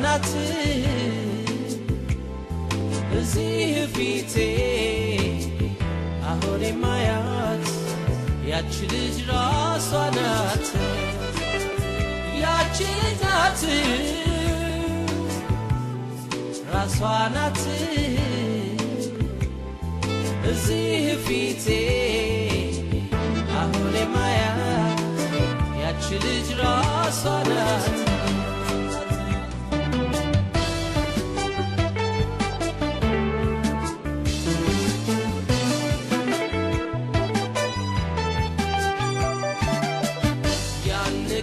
ናት እዚህ ፊቴ አሁን የማያት ያቺ ልጅ ራሷ ናት ያቺ ልጅ ናት ራሷ ናት እዚህ ፊቴ አሁን የማያት ያቺ ልጅ ራሷ ናት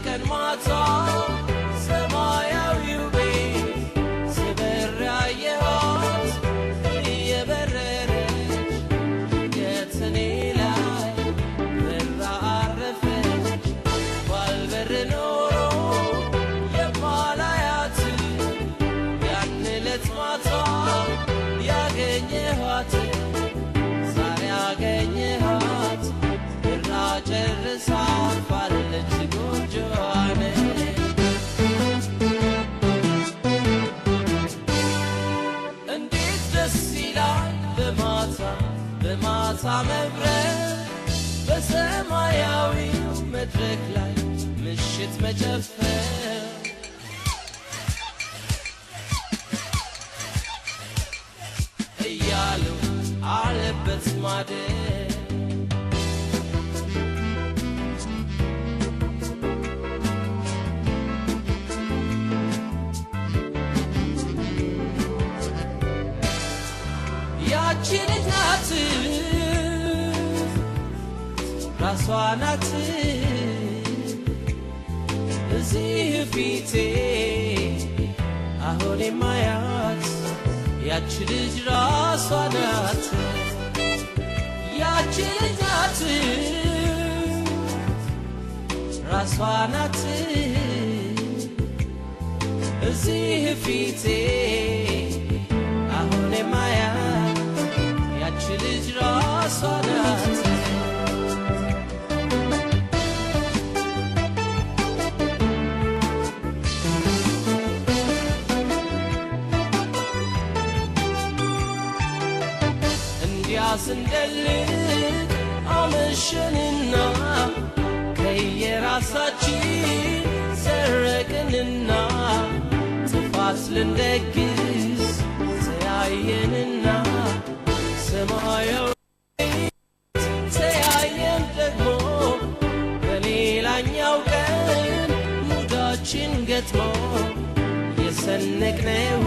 ቀን ማታ ሰማያዊው ቤት ስበር ያየኋት እየበረረች የትኔ ላይ በራ አረፈች ባልበር ኖሮ የማላያት ያን ዕለት ማታ ያገኘኋት ዛሬ ያገኘኋት በራ ጨርሳ አልፋለች በማታ መብረር በሰማያዊው መድረክ ላይ ምሽት መጨፈር እያሉ አለበት ማደር ያቺ ልጅ ናት ራሷ ናት እዚህ ፊቴ አሁን የማያት ያቺ ልጅ ራሷ ናት ያቺ ልጅ ናት ራሷ ናት እዚህ ፊቴ አሁን የማያት ያቺ ልጅ ራሷ ናት ስንደልቅ አመሸንና ከየራሳችን ሰረቅንና ጥፋት ልንደግስ ተያየንና ሰማያዊ ተያየን ደግሞ በሌላኛው ቀን ሙዳችን ገጥሞ የሰነቅነው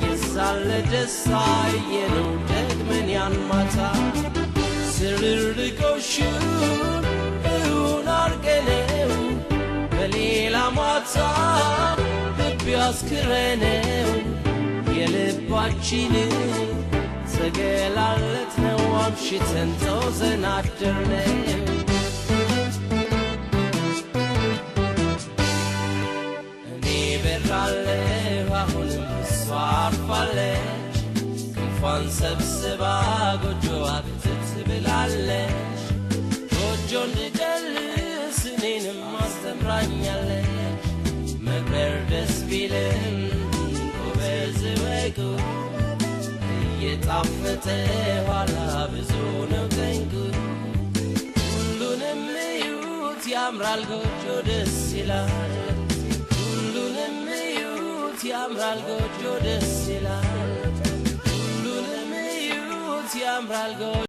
የዛለ ደስታ የነው ደግመን ያን ማታ ስርርቆሹን እውን አርገነው በሌላ ማታ ልብ ያስክረነው የልባችንን ተገላለጥነው አምሽተን ተውዘን አደርነው እኔ በራለሁ አሁንም እሷ አርፋለች ክንፏን ሰብስባ ጎጆዋ ብትት ብላለች ጎጆ እንድጨልስ እኔንም አስተምራኛለች መብረር ደስ ቢልም ጎበዝ ወጉ እየጣፈጠ ኋላ ብዙ ነው ጠንቁ ሁሉንም እዩት ያምራል ጎጆ ደስ ይላል ሁሉንም እዩት ያምራል ጎጆ ደስ ይላል ሁሉንም እዩት ያምራል ጎጆ